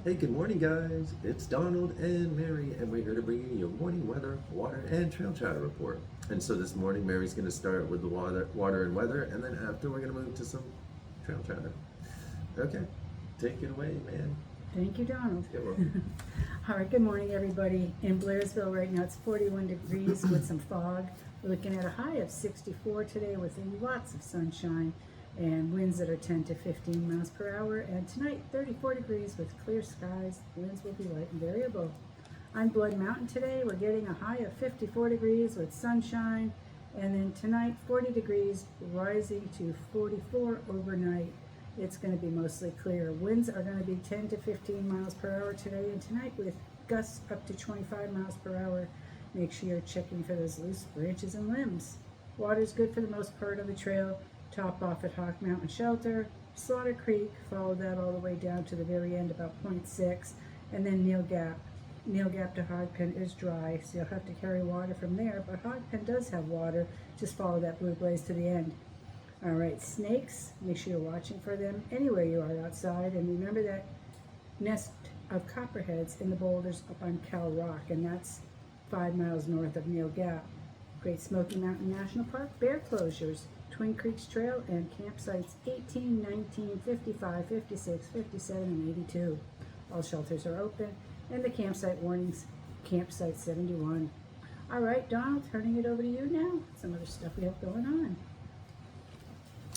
Hey, good morning, guys. It's Donald and Mary, and we're here to bring you your morning weather, water, and trail chatter report. And so this morning, Mary's going to start with the water and weather, and then after, we're going to move to some trail chatter. Okay, take it away, man. Thank you, Donald. You're welcome. All right, good morning, everybody. In Blairsville right now, it's 41 degrees with some fog. We're looking at a high of 64 today with lots of sunshine and winds that are 10 to 15 miles per hour. And tonight, 34 degrees with clear skies. Winds will be light and variable. On Blood Mountain today, we're getting a high of 54 degrees with sunshine. And then tonight, 40 degrees, rising to 44 overnight. It's going to be mostly clear. Winds are going to be 10 to 15 miles per hour today and tonight with gusts up to 25 miles per hour. Make sure you're checking for those loose branches and limbs. Water's good for the most part of the trail. Top off at Hawk Mountain Shelter, Slaughter Creek, follow that all the way down to the very end about 0.6, and then Neal Gap. Neal Gap to Hog Pen is dry, so you'll have to carry water from there, but Hog Pen does have water. Just follow that blue blaze to the end. All right, snakes, make sure you're watching for them anywhere you are outside, and remember that nest of copperheads in the boulders up on Cow Rock, and that's 5 miles north of Neal Gap. Great Smoky Mountain National Park, bear closures, Twin Creeks Trail, and campsites 18, 19, 55, 56, 57, and 82. All shelters are open, and the campsite warnings, campsite 71. All right, Donald, turning it over to you now. Some other stuff we have going on.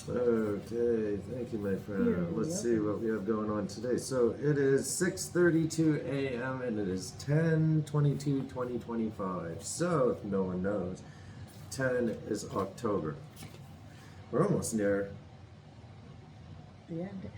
Okay, thank you, my friend. You're Let's see what we have going on today. So it is 6:32 a.m. and it is 10/22/2025. So if no one knows, 10 is October. We're almost near The end.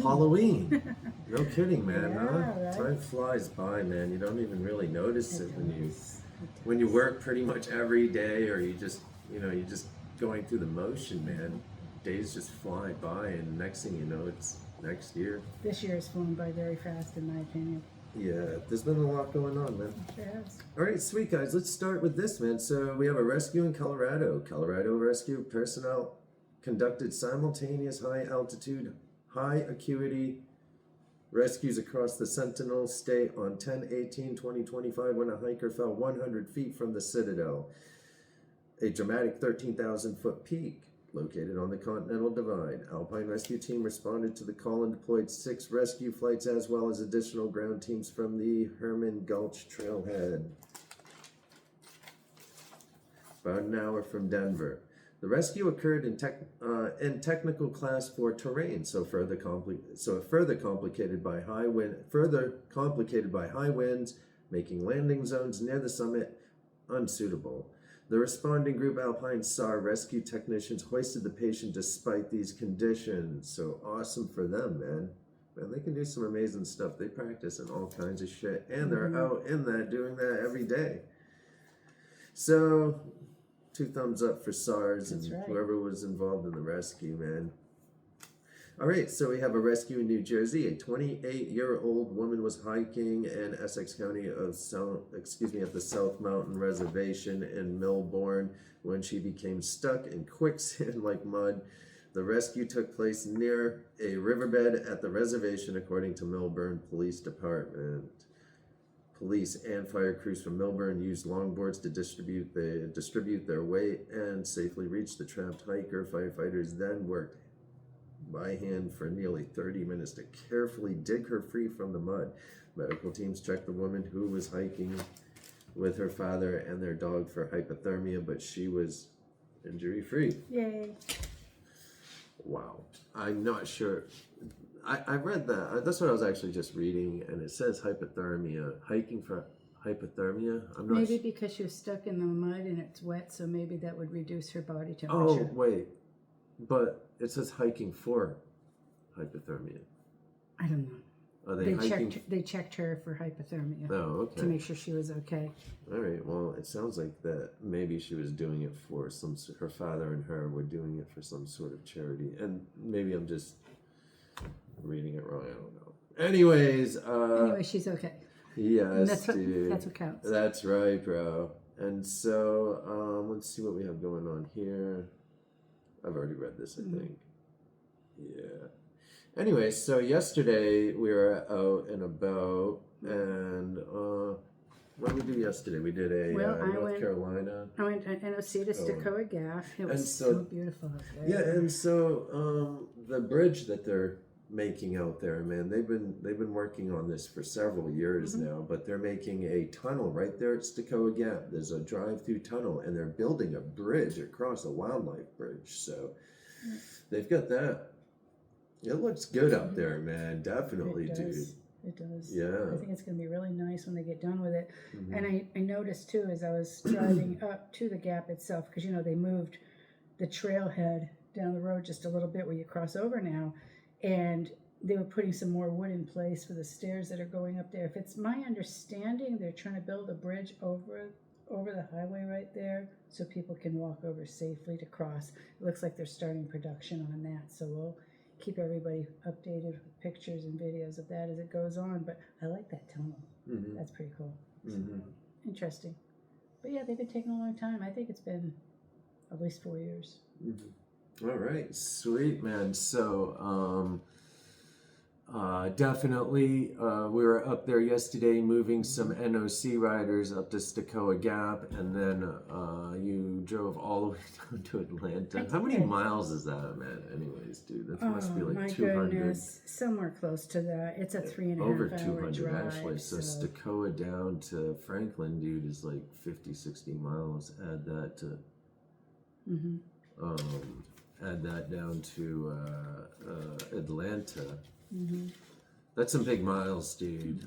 Halloween. No kidding, man. Yeah, Huh? right. Time flies by, man. You don't even really notice it when you does. when you work pretty much every day, or you just you're just going through the motion, man. Days just fly by, and next thing you know, it's next year. This year has flown by very fast, in my opinion. Yeah, there's been a lot going on, man. It sure has. All right, sweet guys, let's start with this, man. So we have a rescue in Colorado. Colorado rescue personnel conducted simultaneous high altitude, high acuity rescues across the Sentinel State on 10/18/2025 when a hiker fell 100 feet from the Citadel, a dramatic 13,000-foot peak located on the Continental Divide. Alpine Rescue Team responded to the call and deployed 6 rescue flights as well as additional ground teams from the Herman Gulch Trailhead. About an hour from Denver. The rescue occurred in technical class 4 terrain, further complicated by high winds, making landing zones near the summit unsuitable. The responding group Alpine SAR rescue technicians hoisted the patient despite these conditions. So awesome for them, man. Man, they can do some amazing stuff. They practice in all kinds of shit, and they're out in that doing that every day. So 2 thumbs up for SARS and whoever was involved in the rescue, man. All right, so we have a rescue in New Jersey. A 28-year-old woman was hiking in Essex County at the South Mountain Reservation in Millbourne when she became stuck in quicksand-like mud. The rescue took place near a riverbed at the reservation, according to Millbourne Police Department. Police and fire crews from Millbourne used longboards to distribute their weight and safely reach the trapped hiker. Firefighters then worked by hand for nearly 30 minutes to carefully dig her free from the mud. Medical teams checked the woman who was hiking with her father and their dog for hypothermia, but she was injury-free. Yay. Wow. I'm not sure. I read that. That's what I was actually just reading, and it says hypothermia. Hiking for hypothermia? I'm not Maybe because she was stuck in the mud and it's wet, so maybe that would reduce her body temperature. Oh, wait. But it says hiking for hypothermia. I don't know. Are They checked her for hypothermia. Oh, okay. To make sure she was okay. All right. Well, it sounds like that maybe she was doing it for her father and her were doing it for some sort of charity. And maybe I'm just reading it wrong. I don't know. Anyways. Anyway, she's okay. Yes, dude. That's what counts. That's right, bro. And so, let's see what we have going on here. I've already read this, I think. Yeah. Anyway, so yesterday we were out and about, and what did we do yesterday? We did a Well, North Carolina. I went to NOC to Stokoe Gap. It was And so so- beautiful out there. Yeah, and so the bridge that they're making out there, man, they've been working on this for several years now, but they're making a tunnel right there at Stokoe Gap. There's a drive-through tunnel, and they're building a bridge across a wildlife bridge. So they've got that. It looks good out there, man. Definitely, It dude. does. It does. Yeah. I think it's going to be really nice when they get done with it. Mhm. And I noticed too as I was driving up to the Gap itself, because they moved the trailhead down the road just a little bit where you cross over now, and they were putting some more wood in place for the stairs that are going up there. If it's my understanding, they're trying to build a bridge over the highway right there so people can walk over safely to cross. It looks like they're starting production on that, so we'll keep everybody updated with pictures and videos of that as it goes on. But I like that tunnel. Mhm. That's pretty cool. Mhm. Interesting. But yeah, they've been taking a long time. I think it's been at least 4 years. All right, sweet, man. So, definitely, we were up there yesterday moving some NOC riders up to Stokoe Gap, and then you drove all the way down to Atlanta. I How many did. miles is that, man? Anyways, dude, that must be Oh, my like 200. goodness. Somewhere close to that. It's a 3.5 Over hour 200 drive. actually. So Stokoe down to Franklin, dude, is like 50, 60 miles. Add that to add that down to Atlanta. That's some big miles, dude.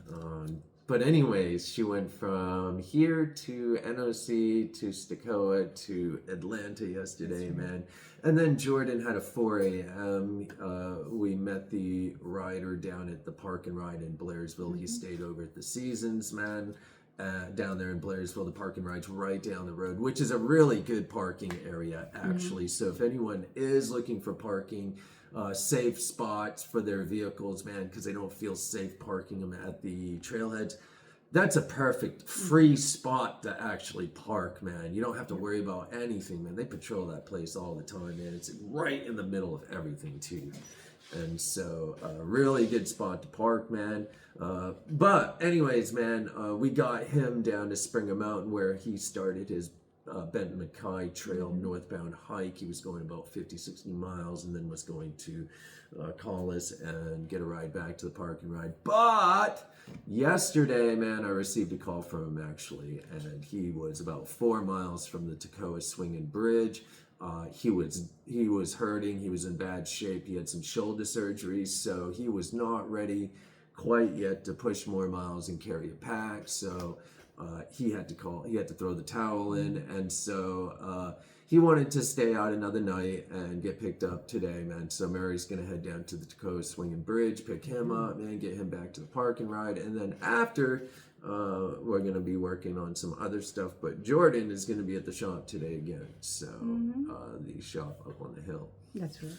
But anyways, she went from here to NOC to Stokoe to Atlanta yesterday, man. And then Jordan had a 4 a.m. We met the rider down at the Park and Ride in Blairsville. He stayed over at the Seasons, man. Down there in Blairsville, the Park and Ride's right down the road, which is a really good parking area, actually. So if anyone is looking for parking, safe spots for their vehicles, man, because they don't feel safe parking them at the trailheads, that's a perfect free spot to actually park, man. You don't have to worry about anything, man. They patrol that place all the time, man. It's right in the middle of everything, too. And so, really good spot to park, man. But anyways, man, we got him down to Springer Mountain where he started his Benton Mackay Trail northbound hike. He was going about 50, 60 miles and then was going to call us and get a ride back to the Park and Ride. But yesterday, man, I received a call from him actually, and he was about 4 miles from the Toccoa Swinging Bridge. He was hurting. He was in bad shape. He had some shoulder surgery, so he was not ready quite yet to push more miles and carry a pack. So he had to throw the towel in, and so he wanted to stay out another night and get picked up today, man. So Mary's gonna head down to the Toccoa Swinging Bridge, pick him up, man, get him back to the Park and Ride, and then after we're gonna be working on some other stuff. But Jordan is gonna be at the shop today again. So the shop up on the hill. That's right.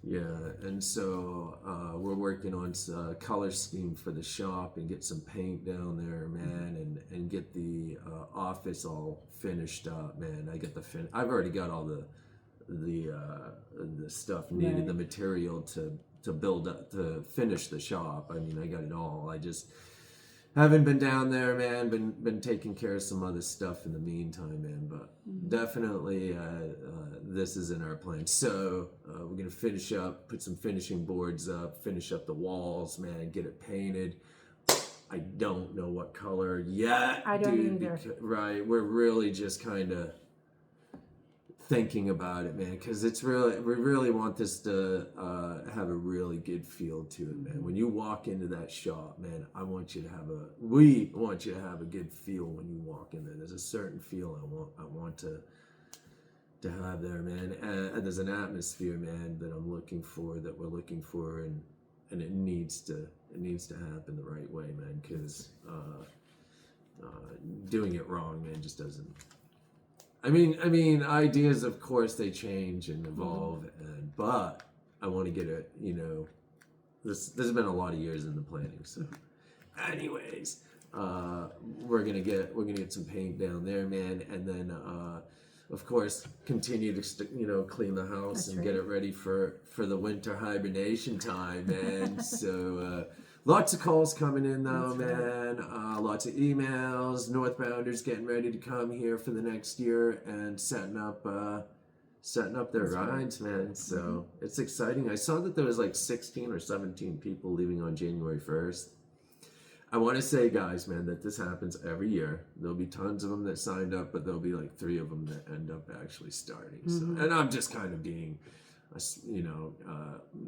Yeah, and so we're working on color scheme for the shop and get some paint down there, man, and get the office all finished up, man. I've already got all the stuff needed, Right. the material to build up to finish the shop. I mean, I got it all. I just haven't been down there, man. Been taking care of some other stuff in the meantime, man. But definitely, this is in our plan. So we're gonna finish up, put some finishing boards up, finish up the walls, man. Get it painted. I don't know what color yet. I don't dude, either. Right, we're really just kind of thinking about it, man, because we really want this to have a really good feel to it, man. When you walk into that shop, man, we want you to have a good feel when you walk in there. There's a certain feel I want to have there, man. And there's an atmosphere, man, that we're looking for, and it needs to happen the right way, man, because doing it wrong, man, just doesn't. I mean, ideas, of course, they change and evolve, but I want to get it. This has been a lot of years in the planning. So, anyways, we're gonna get some paint down there, man, and then of course, continue to clean the house That's and get it ready for the winter hibernation time, man. So lots of calls coming in though, That's right. man. Lots of emails. Northbounders getting ready to come here for the next year and setting up their That's right. rides, man. So it's exciting. I saw that there was like 16 or 17 people leaving on January 1st. I want to say, guys, man, that this happens every year. There'll be tons of them that signed up, but there'll be like 3 of them that end up actually starting. So, and I'm just kind of being,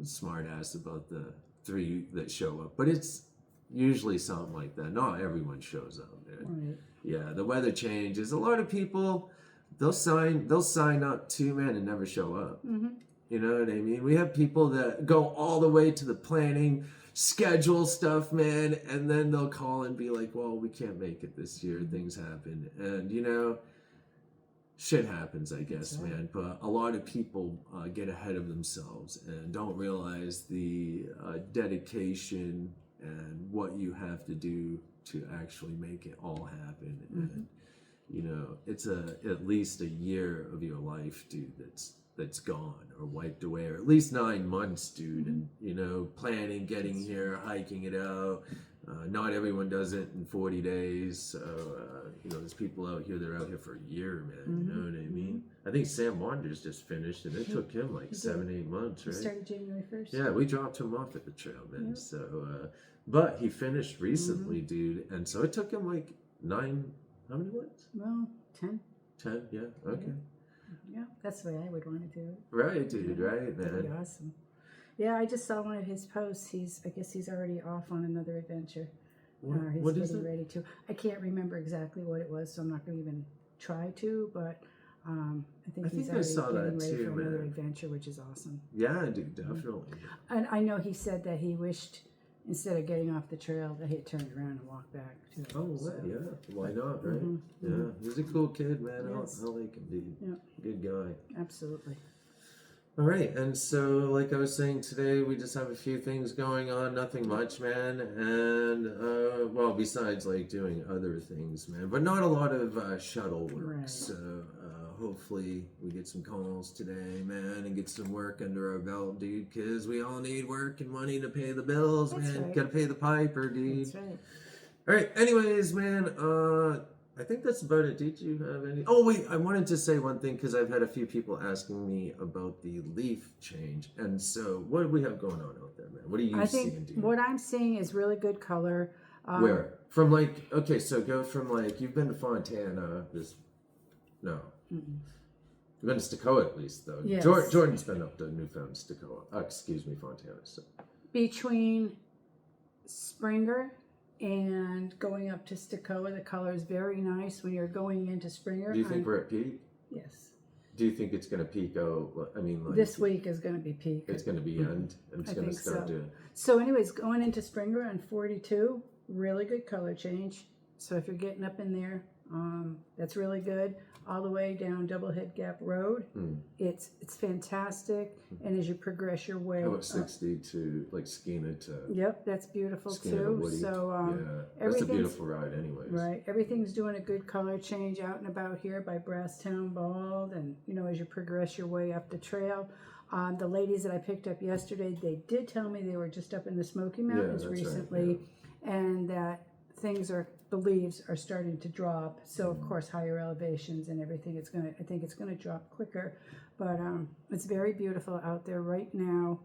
smart ass about the 3 that show up. But it's usually something like that. Not everyone shows up, man. Right. Yeah, the weather changes. A lot of people, they'll sign up too, man, and never show up. You know what I mean? We have people that go all the way to the planning, schedule stuff, man, and then they'll call and be like, well, we can't make it this year. Things happen. And, shit happens, I guess, right. man. But a lot of people get ahead of themselves and don't realize the dedication and what you have to do to actually make it all happen. And, it's at least a year of your life, dude, that's gone or wiped away, or at least 9 months, dude. And planning, getting here, hiking it out. Not everyone does it in 40 days. So there's people out here that are out here for a year, man. You know what I mean? I think Sam Wanders just finished, and it took him like 7-8 months, He right? started January 1st. Yeah, we dropped him off at the trail, man. So but he finished recently, dude, and so it took him like 9, how many months? Well, 10. 10, yeah, okay. Yeah, that's the way I would want to do it. Right, dude, right, That'd be man. awesome. Yeah, I just saw one of his posts. I guess he's already off on another adventure. He's What is getting it? ready to. I can't remember exactly what it was, so I'm not going to even try to. But I think he's I already saw getting that ready too, for another man. adventure, which is awesome. Yeah, dude, definitely. And I know he said that he wished, instead of getting off the trail, that he had turned around and walked back too. Oh, So, yeah, why not, right? Yeah, he's a cool kid, man. Yes. I like him, dude. Yeah. Good guy. Absolutely. All right, and so like I was saying today, we just have a few things going on, nothing much, man, and well, besides like doing other things, man, but not a lot of shuttle work. Right. So hopefully we get some calls today, man, and get some work under our belt, dude, because we all need work and money to pay the bills, That's man. right. Gotta pay the piper, dude. That's right. All right. Anyways, man, I think that's about it. Did you have any? Oh, wait. I wanted to say one thing because I've had a few people asking me about the leaf change. And so, what do we have going on out there, man? What are you I seeing, think dude? what I'm seeing is really good color. Where? From like, okay, so go from like, you've been to Fontana. No. You've been to Stokoe at least, though. Yes. Jordan's been up to Newfound Stokoe. Excuse me, Fontana. So. Between Springer and going up to Stokoe, the color is very nice when you're going into Springer. Do you think we're at peak? Yes. Do you think it's going to peak out? I mean, like This week is going to be peak. it's going to be end, and it's I going to think start so. to. So anyways, going into Springer on 42, really good color change. So if you're getting up in there, that's really good. All the way down Doublehead Gap Road, it's fantastic. And as you progress your way, How about 60 to like Skeena to yep, that's beautiful Skeena to too. Woody? So Yeah, that's a everything's beautiful ride, anyways. right. Everything's doing a good color change out and about here by Brasstown Bald, and as you progress your way up the trail. The ladies that I picked up yesterday, they did tell me they were just up in the Smoky Mountains that's right, recently, and that the leaves are starting to drop. So of course, higher elevations and everything, I think it's gonna drop quicker. But it's very beautiful out there right now.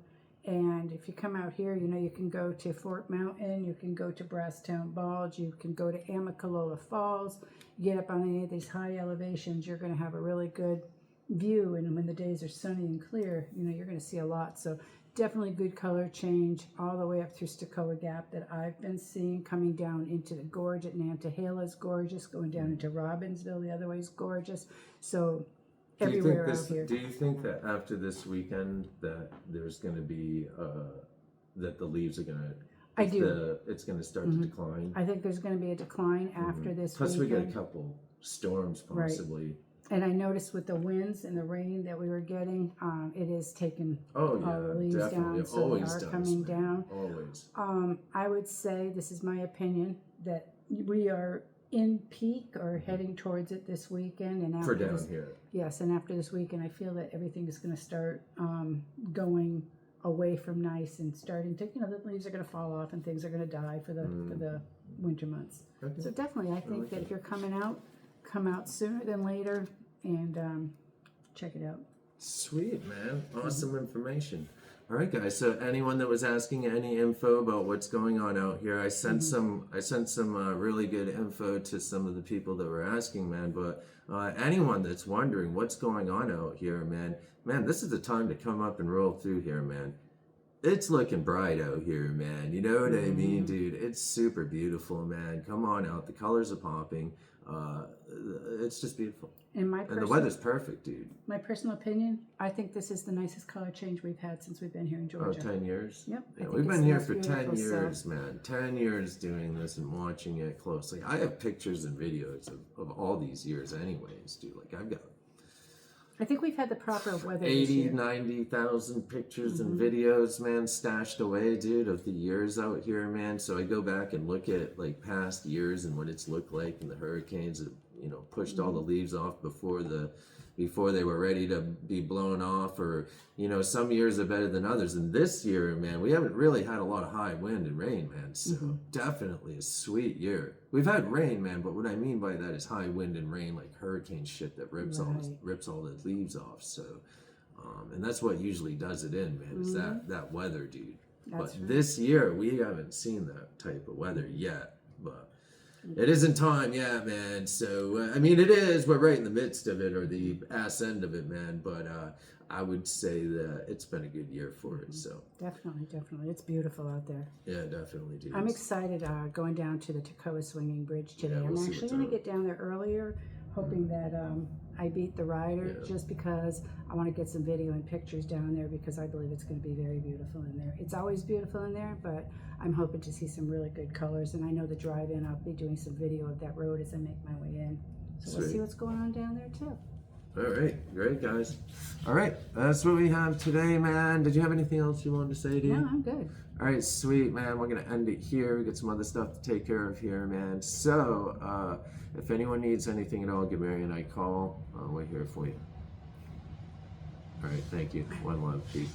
And if you come out here, you can go to Fort Mountain, you can go to Brasstown Bald, you can go to Amicalola Falls. You get up on any of these high elevations, you're going to have a really good view. And when the days are sunny and clear, you're going to see a lot. So definitely good color change all the way up through Stokoe Gap that I've been seeing, coming down into the gorge at Nantahala is gorgeous, going down into Robbinsville the other way is gorgeous. So everywhere out here. Do you think that after this weekend that there's going to be that the leaves are going to? I do. It's going to start to decline. I think there's going to be a decline after this Plus, weekend. we get a couple storms possibly. And I noticed with the winds and the rain that we were getting, it is taking all the leaves down, so Always they does, are coming man. down. Always. I would say, this is my opinion, that we are in peak or heading towards it this weekend, and For after down this, here. yes, and after this weekend, I feel that everything is going to start going away from nice and starting to, the leaves are going to fall off and things are going to die for the winter months. Okay. So definitely, I think that if you're coming out, come out sooner than later and check it out. Sweet, man. Awesome information. All right, guys. So anyone that was asking any info about what's going on out here, I sent some really good info to some of the people that were asking, man. But anyone that's wondering what's going on out here, man, this is the time to come up and roll through here, man. It's looking bright out here, man. You know what I mean, dude? It's super beautiful, man. Come on out. The colors are popping. It's just beautiful. And the weather's perfect, dude. My personal opinion, I think this is the nicest color change we've had since we've been here in Georgia. 10 years? Yep. Yeah, we've been here for 10 years, man. 10 years doing this and watching it closely. I have pictures and videos of all these years anyways, dude. Like, I've got I think we've had the proper weather 80, 90,000 pictures and videos, man, stashed away, dude, of the years out here, man. So I go back and look at, like, past years and what it's looked like and the hurricanes that, pushed all the leaves off before they were ready to be blown off, or some years are better than others. And this year, man, we haven't really had a lot of high wind and rain, man, so definitely a sweet year. We've had rain, man, but what I mean by that is high wind and rain, like hurricane shit that rips all the leaves off. So and that's what usually does it in, man, is that weather, dude. But this year we haven't seen that type of weather yet, but it isn't time yet, man. So, I mean, it is. We're right in the midst of it, or the ass end of it, man. But I would say that it's been a good year for it. So Definitely. It's beautiful out there. yeah, definitely, dude. I'm excited going down to the Toccoa Swinging Bridge today. Yeah, we'll I'm see actually what's going to up. get down there earlier, hoping that I beat the rider, just because I want to get some video and pictures down there, because I believe it's going to be very beautiful in there. It's always beautiful in there, but I'm hoping to see some really good colors. And I know the drive-in, I'll be doing some video of that road as I make my way in. So we'll see what's going on down there too. All right, great, guys. All right, that's what we have today, man. Did you have anything else you wanted to say, dude? No, I'm good. All right, sweet, man. We're going to end it here. We got some other stuff to take care of here, man. So, if anyone needs anything at all, give Mary and I a call. We're here for you. All right, thank you. One love. Peace.